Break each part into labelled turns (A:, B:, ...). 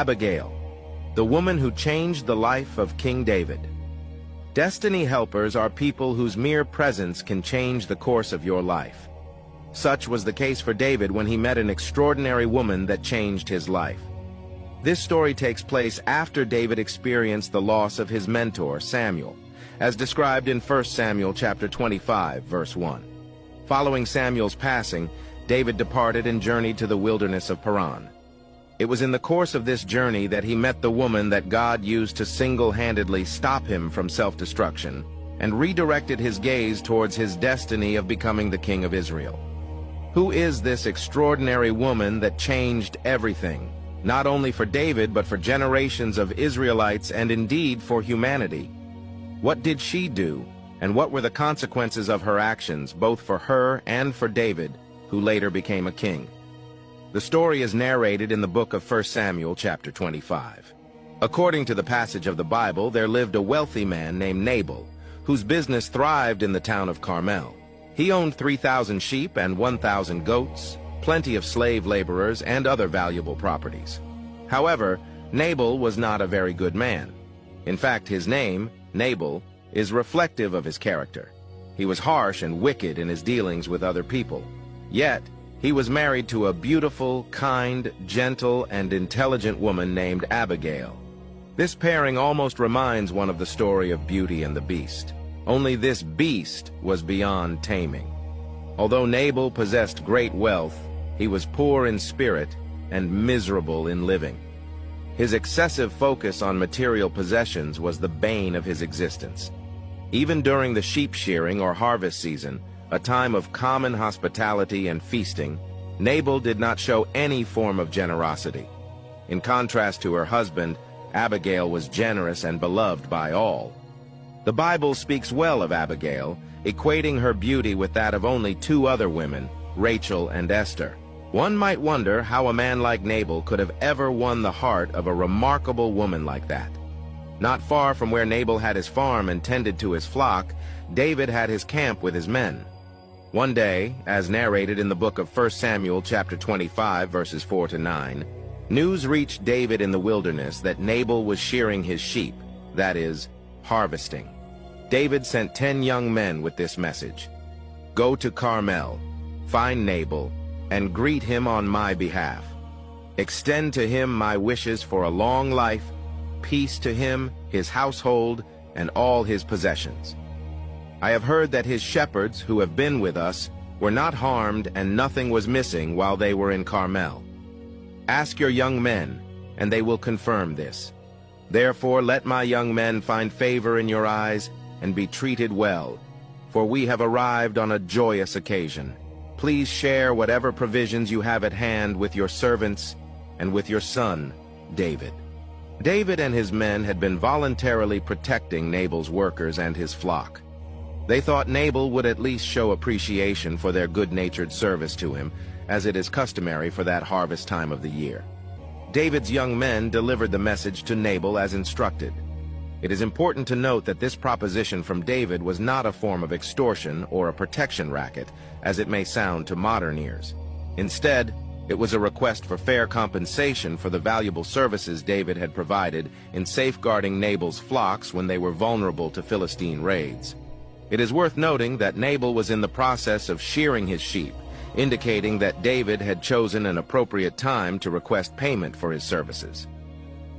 A: Abigail, the woman who changed the life of King David. Destiny helpers are people whose mere presence can change the course of your life. Such was the case for David when he met an extraordinary woman that changed his life. This story takes place after David experienced the loss of his mentor, Samuel, as described in 1 Samuel chapter 25, verse 1. Following Samuel's passing, David departed and journeyed to the wilderness of Paran. It was in the course of this journey that he met the woman that God used to single-handedly stop him from self-destruction and redirected his gaze towards his destiny of becoming the king of Israel. Who is this extraordinary woman that changed everything, not only for David but for generations of Israelites and indeed for humanity? What did she do, and what were the consequences of her actions, both for her and for David, who later became a king? The story is narrated in the book of 1 Samuel chapter 25. According to the passage of the Bible, there lived a wealthy man named Nabal, whose business thrived in the town of Carmel. He owned 3,000 sheep and 1,000 goats, plenty of slave laborers, and other valuable properties. However, Nabal was not a very good man. In fact, his name, Nabal, is reflective of his character. He was harsh and wicked in his dealings with other people. Yet, he was married to a beautiful, kind, gentle, and intelligent woman named Abigail. This pairing almost reminds one of the story of Beauty and the Beast. Only this beast was beyond taming. Although Nabal possessed great wealth, he was poor in spirit and miserable in living. His excessive focus on material possessions was the bane of his existence. Even during the sheep shearing or harvest season, a time of common hospitality and feasting, Nabal did not show any form of generosity. In contrast to her husband, Abigail was generous and beloved by all. The Bible speaks well of Abigail, equating her beauty with that of only two other women, Rachel and Esther. One might wonder how a man like Nabal could have ever won the heart of a remarkable woman like that. Not far from where Nabal had his farm and tended to his flock, David had his camp with his men. One day, as narrated in the book of 1 Samuel chapter 25, verses 4 to 9, news reached David in the wilderness that Nabal was shearing his sheep, that is, harvesting. David sent 10 young men with this message: "Go to Carmel, find Nabal, and greet him on my behalf. Extend to him my wishes for a long life, peace to him, his household, and all his possessions. I have heard that his shepherds, who have been with us, were not harmed and nothing was missing while they were in Carmel. Ask your young men, and they will confirm this. Therefore let my young men find favor in your eyes and be treated well, for we have arrived on a joyous occasion. Please share whatever provisions you have at hand with your servants and with your son, David." David and his men had been voluntarily protecting Nabal's workers and his flock. They thought Nabal would at least show appreciation for their good-natured service to him, as it is customary for that harvest time of the year. David's young men delivered the message to Nabal as instructed. It is important to note that this proposition from David was not a form of extortion or a protection racket, as it may sound to modern ears. Instead, it was a request for fair compensation for the valuable services David had provided in safeguarding Nabal's flocks when they were vulnerable to Philistine raids. It is worth noting that Nabal was in the process of shearing his sheep, indicating that David had chosen an appropriate time to request payment for his services.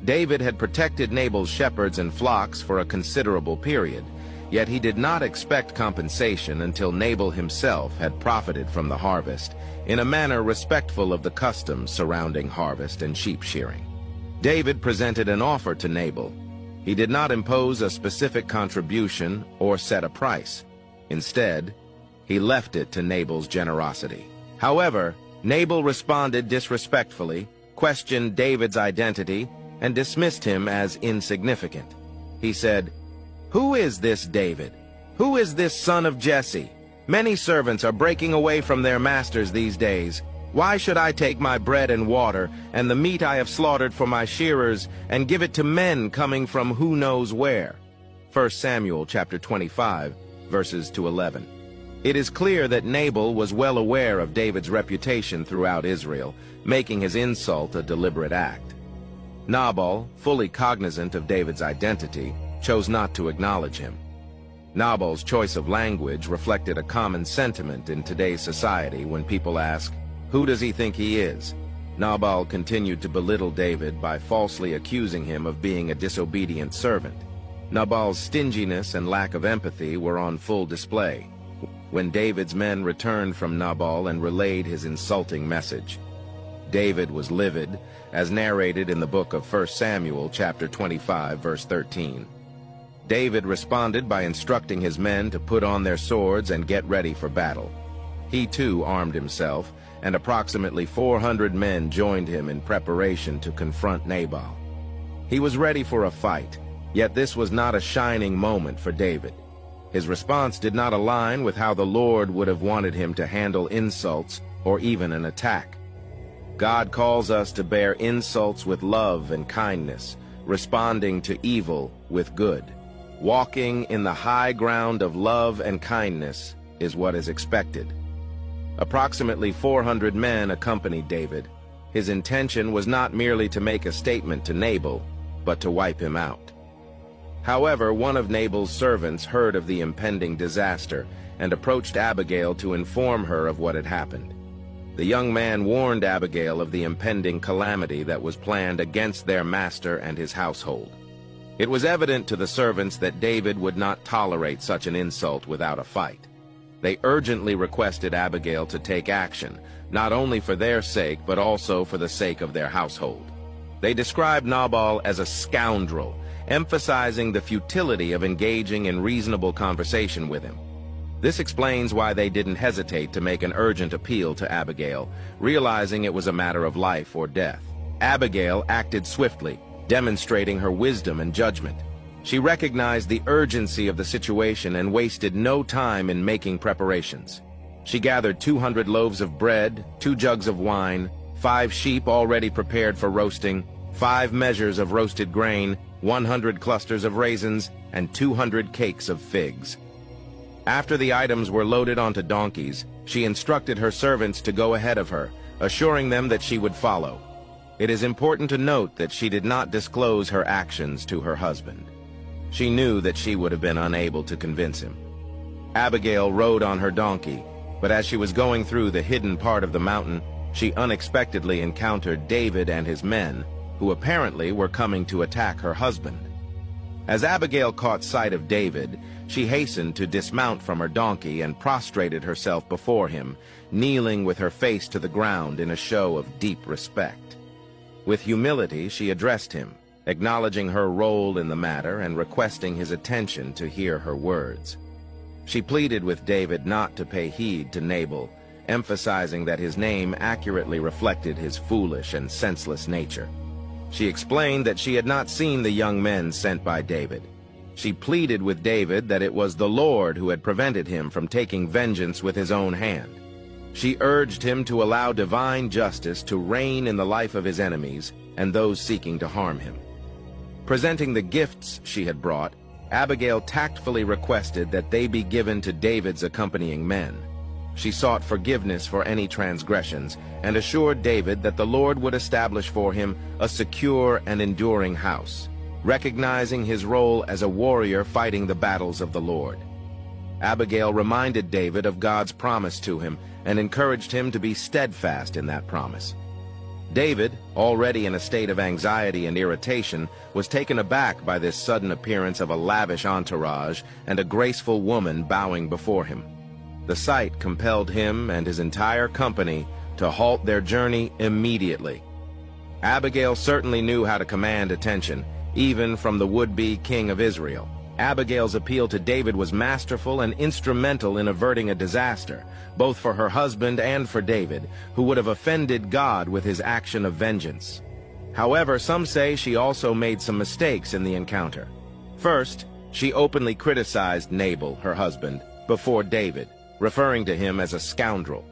A: David had protected Nabal's shepherds and flocks for a considerable period, yet he did not expect compensation until Nabal himself had profited from the harvest, in a manner respectful of the customs surrounding harvest and sheep shearing. David presented an offer to Nabal. He did not impose a specific contribution or set a price. Instead, he left it to Nabal's generosity. However, Nabal responded disrespectfully, questioned David's identity, and dismissed him as insignificant. He said, "Who is this David? Who is this son of Jesse? Many servants are breaking away from their masters these days. Why should I take my bread and water, and the meat I have slaughtered for my shearers, and give it to men coming from who knows where?" 1 Samuel chapter 25, verses to 11. It is clear that Nabal was well aware of David's reputation throughout Israel, making his insult a deliberate act. Nabal, fully cognizant of David's identity, chose not to acknowledge him. Nabal's choice of language reflected a common sentiment in today's society when people ask, "Who does he think he is?" Nabal continued to belittle David by falsely accusing him of being a disobedient servant. Nabal's stinginess and lack of empathy were on full display when David's men returned from Nabal and relayed his insulting message. David was livid, as narrated in the book of 1 Samuel chapter 25, verse 13. David responded by instructing his men to put on their swords and get ready for battle. He too armed himself, and approximately 400 men joined him in preparation to confront Nabal. He was ready for a fight, yet this was not a shining moment for David. His response did not align with how the Lord would have wanted him to handle insults or even an attack. God calls us to bear insults with love and kindness, responding to evil with good. Walking in the high ground of love and kindness is what is expected. Approximately 400 men accompanied David. His intention was not merely to make a statement to Nabal, but to wipe him out. However, one of Nabal's servants heard of the impending disaster and approached Abigail to inform her of what had happened. The young man warned Abigail of the impending calamity that was planned against their master and his household. It was evident to the servants that David would not tolerate such an insult without a fight. They urgently requested Abigail to take action, not only for their sake but also for the sake of their household. They described Nabal as a scoundrel, emphasizing the futility of engaging in reasonable conversation with him. This explains why they didn't hesitate to make an urgent appeal to Abigail, realizing it was a matter of life or death. Abigail acted swiftly, demonstrating her wisdom and judgment. She recognized the urgency of the situation and wasted no time in making preparations. She gathered 200 loaves of bread, 2 jugs of wine, 5 sheep already prepared for roasting, 5 measures of roasted grain, 100 clusters of raisins, and 200 cakes of figs. After the items were loaded onto donkeys, she instructed her servants to go ahead of her, assuring them that she would follow. It is important to note that she did not disclose her actions to her husband. She knew that she would have been unable to convince him. Abigail rode on her donkey, but as she was going through the hidden part of the mountain, she unexpectedly encountered David and his men, who apparently were coming to attack her husband. As Abigail caught sight of David, she hastened to dismount from her donkey and prostrated herself before him, kneeling with her face to the ground in a show of deep respect. With humility, she addressed him, acknowledging her role in the matter and requesting his attention to hear her words. She pleaded with David not to pay heed to Nabal, emphasizing that his name accurately reflected his foolish and senseless nature. She explained that she had not seen the young men sent by David. She pleaded with David that it was the Lord who had prevented him from taking vengeance with his own hand. She urged him to allow divine justice to reign in the life of his enemies and those seeking to harm him. Presenting the gifts she had brought, Abigail tactfully requested that they be given to David's accompanying men. She sought forgiveness for any transgressions and assured David that the Lord would establish for him a secure and enduring house, recognizing his role as a warrior fighting the battles of the Lord. Abigail reminded David of God's promise to him and encouraged him to be steadfast in that promise. David, already in a state of anxiety and irritation, was taken aback by this sudden appearance of a lavish entourage and a graceful woman bowing before him. The sight compelled him and his entire company to halt their journey immediately. Abigail certainly knew how to command attention, even from the would-be king of Israel. Abigail's appeal to David was masterful and instrumental in averting a disaster, both for her husband and for David, who would have offended God with his action of vengeance. However, some say she also made some mistakes in the encounter. First, she openly criticized Nabal, her husband, before David, referring to him as a scoundrel.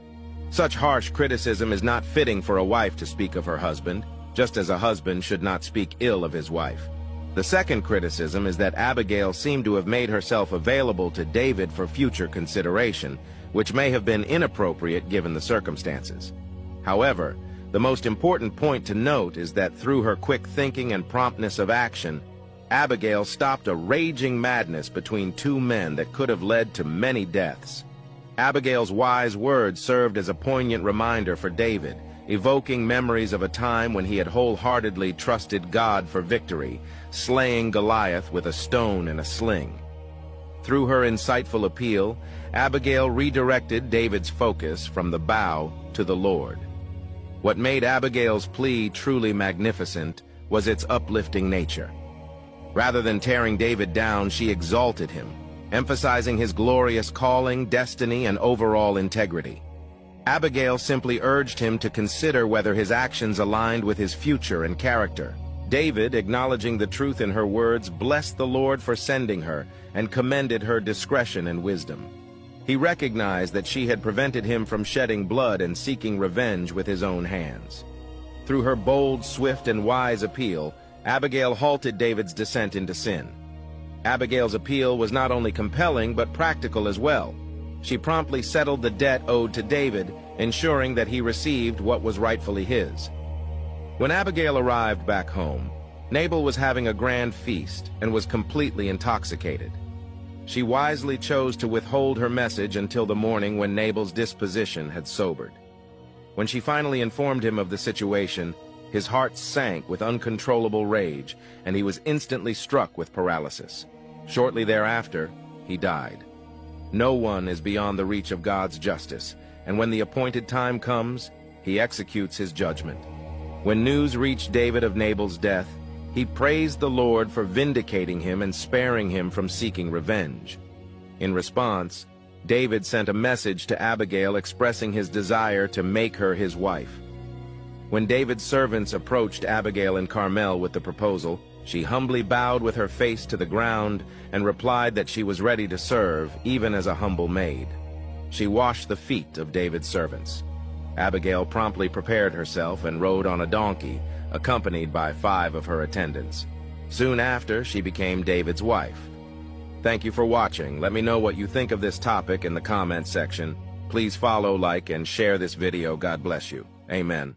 A: Such harsh criticism is not fitting for a wife to speak of her husband, just as a husband should not speak ill of his wife. The second criticism is that Abigail seemed to have made herself available to David for future consideration, which may have been inappropriate given the circumstances. However, The most important point to note is that through her quick thinking and promptness of action, Abigail stopped a raging madness between two men that could have led to many deaths. Abigail's wise words served as a poignant reminder for David, evoking memories of a time when he had wholeheartedly trusted God for victory, slaying Goliath with a stone and a sling. Through her insightful appeal, Abigail redirected David's focus from the bow to the Lord. What made Abigail's plea truly magnificent was its uplifting nature. Rather than tearing David down, she exalted him, emphasizing his glorious calling, destiny, and overall integrity. Abigail simply urged him to consider whether his actions aligned with his future and character. David, acknowledging the truth in her words, blessed the Lord for sending her and commended her discretion and wisdom. He recognized that she had prevented him from shedding blood and seeking revenge with his own hands. Through her bold, swift, and wise appeal, Abigail halted David's descent into sin. Abigail's appeal was not only compelling but practical as well. She promptly settled the debt owed to David, ensuring that he received what was rightfully his. When Abigail arrived back home, Nabal was having a grand feast and was completely intoxicated. She wisely chose to withhold her message until the morning when Nabal's disposition had sobered. When she finally informed him of the situation, his heart sank with uncontrollable rage, and he was instantly struck with paralysis. Shortly thereafter, he died. No one is beyond the reach of God's justice, and when the appointed time comes, he executes his judgment. When news reached David of Nabal's death, he praised the Lord for vindicating him and sparing him from seeking revenge. In response, David sent a message to Abigail expressing his desire to make her his wife. When David's servants approached Abigail in Carmel with the proposal, she humbly bowed with her face to the ground and replied that she was ready to serve, even as a humble maid. She washed the feet of David's servants. Abigail promptly prepared herself and rode on a donkey, accompanied by 5 of her attendants. Soon after, she became David's wife. Thank you for watching. Let me know what you think of this topic in the comments section. Please follow, like, and share this video. God bless you. Amen.